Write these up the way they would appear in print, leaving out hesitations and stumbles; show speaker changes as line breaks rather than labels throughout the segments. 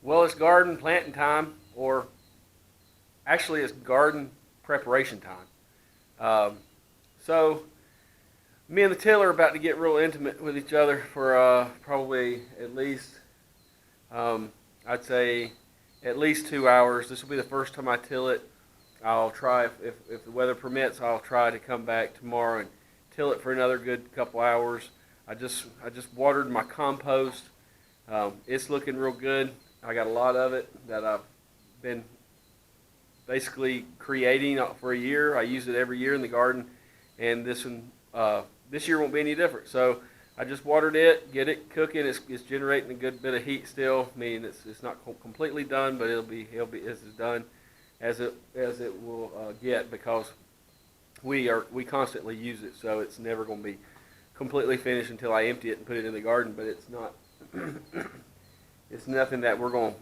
Well, it's garden planting time, or actually, it's garden preparation time. So, me and the tiller are about to get real intimate with each other for probably at least, um, I'd say, at least 2 hours. This will be the first time I till it. I'll try, if the weather permits, I'll try to come back tomorrow and till it for another good couple hours. I just watered my compost. It's looking real good. I got a lot of it that I've been basically creating for a year. I use it every year in the garden, and this year won't be any different. So I just watered it, get it cooking. It's generating a good bit of heat still. I mean, it's not completely done, but it'll be as done as it will get, because we constantly use it. So it's never going to be completely finished until I empty it and put it in the garden. But it's not. It's nothing that we're going to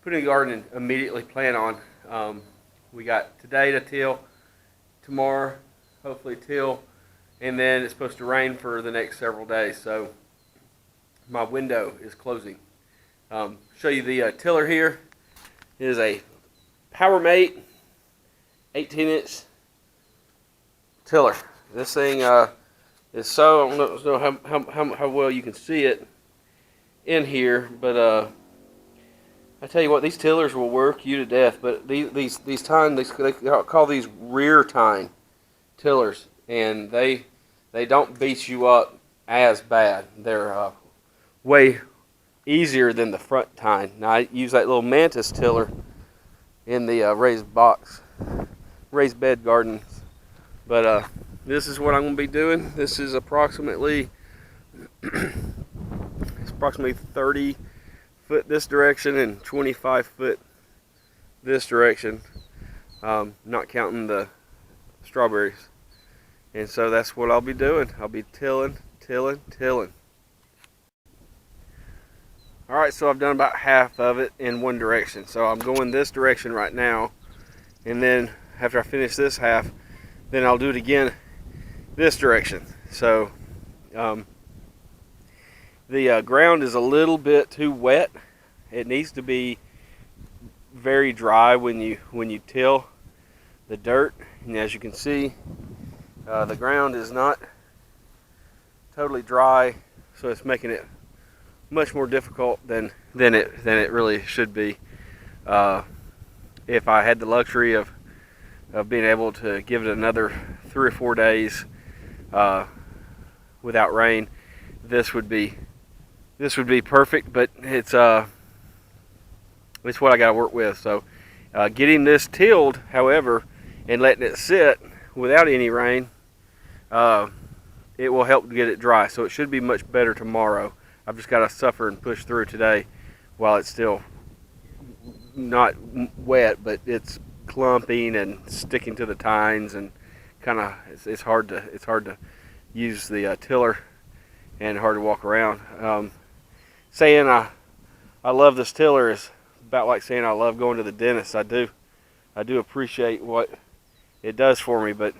put in the garden and immediately plan on. We got today to till, tomorrow hopefully till, and then it's supposed to rain for the next several days. So my window is closing. Show you the tiller here. It is a PowerMate 18-inch tiller. This thing is so, I don't know how well you can see it in here, but I tell you what, these tillers will work you to death. But these tine, they call these rear tine tillers, and they don't beat you up as bad. They're way easier than the front tine. Now I use that little Mantis tiller in the raised bed gardens, but this is what I'm going to be doing. This is approximately 30 foot this direction and 25 foot this direction, not counting the strawberries. And so that's what I'll be doing. I'll be tilling. Alright, so I've done about half of it in one direction. So I'm going this direction right now, and then after I finish this half, then I'll do it again this direction. So the ground is a little bit too wet. It needs to be very dry when you till the dirt. And as you can see, the ground is not totally dry, so it's making it much more difficult than it really should be. If I had the luxury of being able to give it another 3 or 4 days without rain, this would be perfect. But it's what I got to work with. So getting this tilled, however, and letting it sit without any rain, it will help get it dry. So it should be much better tomorrow. I've just got to suffer and push through today while it's still not wet, but it's clumping and sticking to the tines, and kind of it's hard to use the tiller and hard to walk around. Saying I love this tiller is about like saying I love going to the dentist. I do appreciate what it does for me, but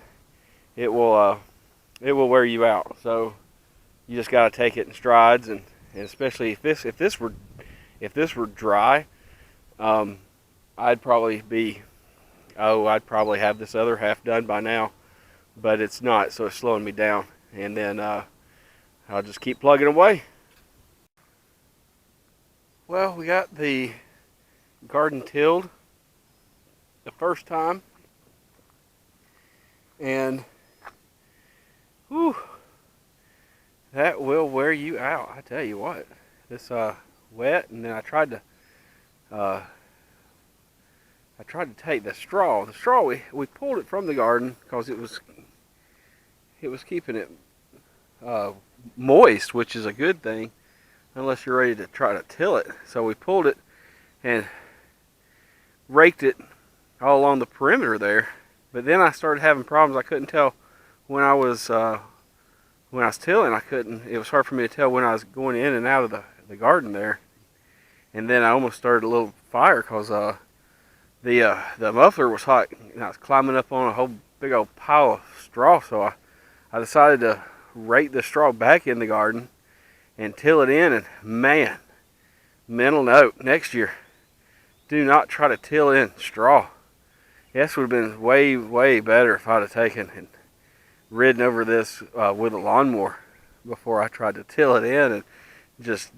it will wear you out. So you just got to take it in strides, and especially if this were dry, I'd probably have this other half done by now, but it's not, so it's slowing me down. And then I'll just keep plugging away. Well, we got the garden tilled the first time, and whew, that will wear you out. I tell you what, this wet, and then I tried to take the straw. We pulled it from the garden because it was keeping it moist, which is a good thing unless you're ready to try to till it. So we pulled it and raked it all along the perimeter there. But then I started having problems. I couldn't tell when I was tilling. It was hard for me to tell when I was going in and out of the garden there. And then I almost started a little fire because the muffler was hot, and I was climbing up on a whole big old pile of straw. So I decided to rake the straw back in the garden and till it in. And man, mental note, next year do not try to till in straw. This would have been way, way better if I'd have taken and ridden over this with a lawnmower before I tried to till it in and just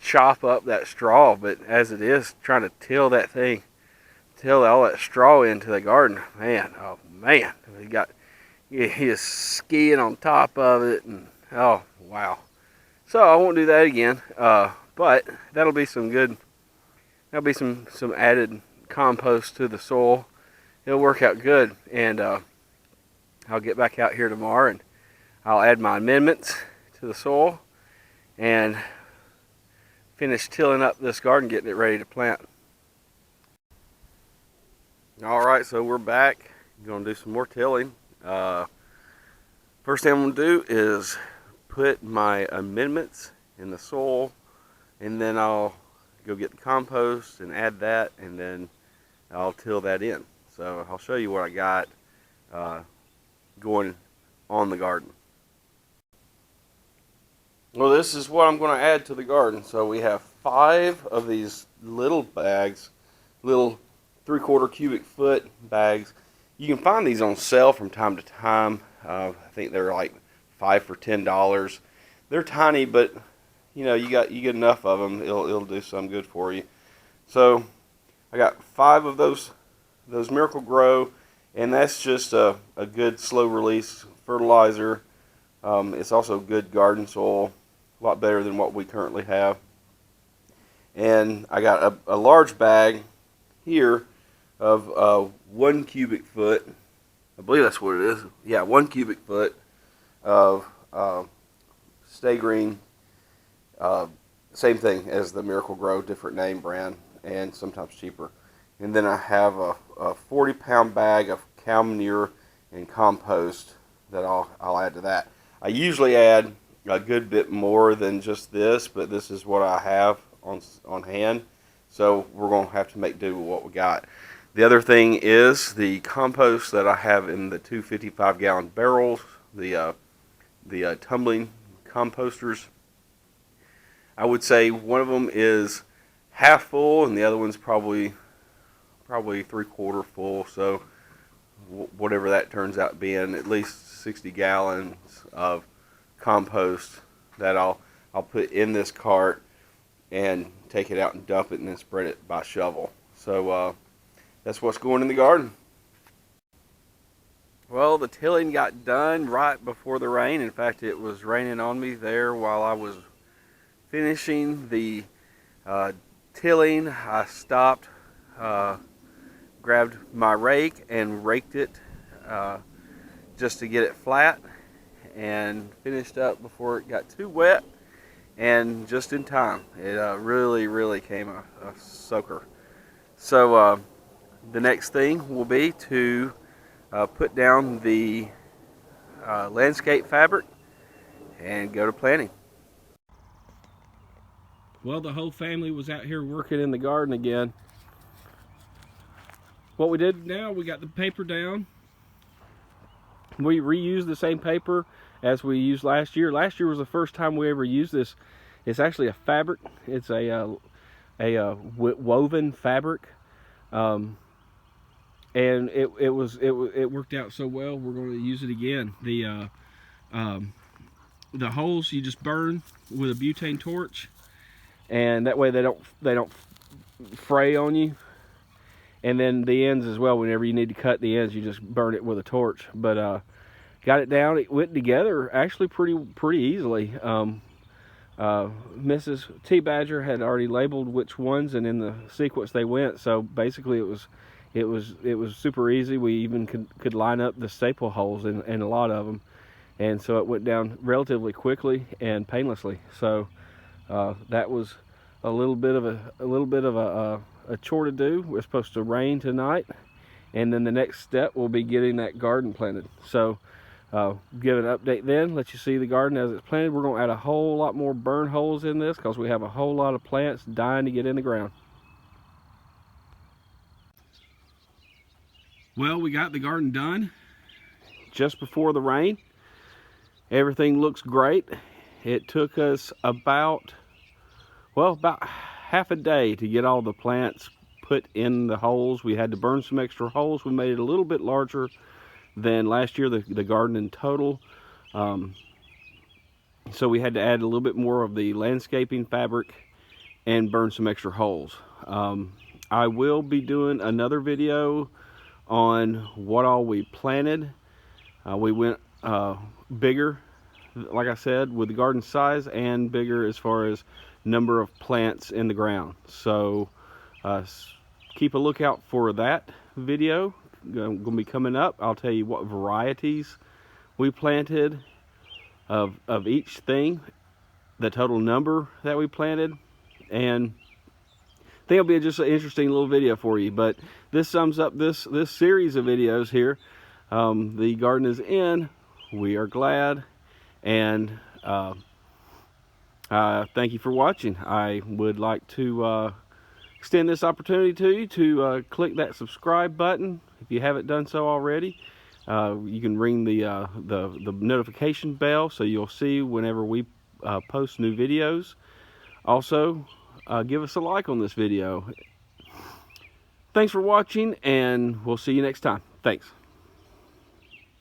chop up that straw. But as it is, trying to till all that straw into the garden, man, oh man, he is skiing on top of it, and oh wow. So I won't do that again, but that'll be some good. That'll be some added compost to the soil. It'll work out good, and I'll get back out here tomorrow and I'll add my amendments to the soil and finish tilling up this garden, getting it ready to plant. Alright, so we're back. Going to do some more tilling. First thing I'm going to do is put my amendments in the soil, and then I'll go get the compost and add that, and then I'll till that in. So I'll show you what I got going on the garden. Well, this is what I'm going to add to the garden. So we have 5 of these little bags, little 3/4 cubic foot bags. You can find these on sale from time to time. I think they're like 5 for $10. They're tiny, but you know, you get enough of them, it'll do some good for you. So I got 5 of those Miracle-Gro, and that's just a good slow release fertilizer. It's also good garden soil, a lot better than what we currently have. And I got a large bag here of 1 cubic foot. I believe that's what it is. Yeah, 1 cubic foot of Stay Green. Same thing as the Miracle-Gro, different name brand, and sometimes cheaper. And then I have a 40-pound bag of cow manure and compost that I'll add to that. I usually add a good bit more than just this, but this is what I have on hand, so we're going to have to make do with what we got. The other thing is the compost that I have in the 2 55-gallon barrels, the tumbling composters. I would say one of them is half full, and the other one's probably 3/4 full. So whatever that turns out being, at least 60 gallons of compost that I'll put in this cart and take it out and dump it, and then spread it by shovel. So that's what's going in the garden. Well, the tilling got done right before the rain. In fact, it was raining on me there while I was finishing the tilling. I stopped, grabbed my rake and raked it just to get it flat, and finished up before it got too wet, and just in time. It really came a soaker. So the next thing will be to put down the landscape fabric and go to planting. Well, the whole family was out here working in the garden again. What we did now, we got the paper down. We reused the same paper as we used last year. Last year was the first time we ever used this. It's actually a fabric. It's a woven fabric, and it worked out so well. We're going to use it again. The holes you just burn with a butane torch, and that way they don't fray on you. And then the ends as well. Whenever you need to cut the ends, you just burn it with a torch. But got it down. It went together actually pretty easily. Mrs. T. Badger had already labeled which ones and in the sequence they went. So basically, it was super easy. We even could line up the staple holes in a lot of them, and so it went down relatively quickly and painlessly. So that was a little bit of a chore to do. We're supposed to rain tonight, and then the next step will be getting that garden planted. So give an update then, let you see the garden as it's planted. We're going to add a whole lot more burn holes in this because we have a whole lot of plants dying to get in the ground. Well, we got the garden done just before the rain. Everything looks great. It took us about half a day to get all the plants
put in the holes. We had to burn some extra holes. We made it a little bit larger than last year, the garden in total. So we had to add a little bit more of the landscaping fabric and burn some extra holes. I will be doing another video on what all we planted. We went bigger, like I said, with the garden size, and bigger as far as number of plants in the ground. So keep a lookout for that video. Going to be coming up. I'll tell you what varieties we planted of each thing, the total number that we planted, and I think it'll be just an interesting little video for you. But this sums up this series of videos here. The garden is in. We are glad, and thank you for watching. I would like to extend this opportunity to you to click that subscribe button if you haven't done so already. You can ring the notification bell so you'll see whenever we post new videos. Also, give us a like on this video. Thanks for watching, and we'll see you next time. Thanks.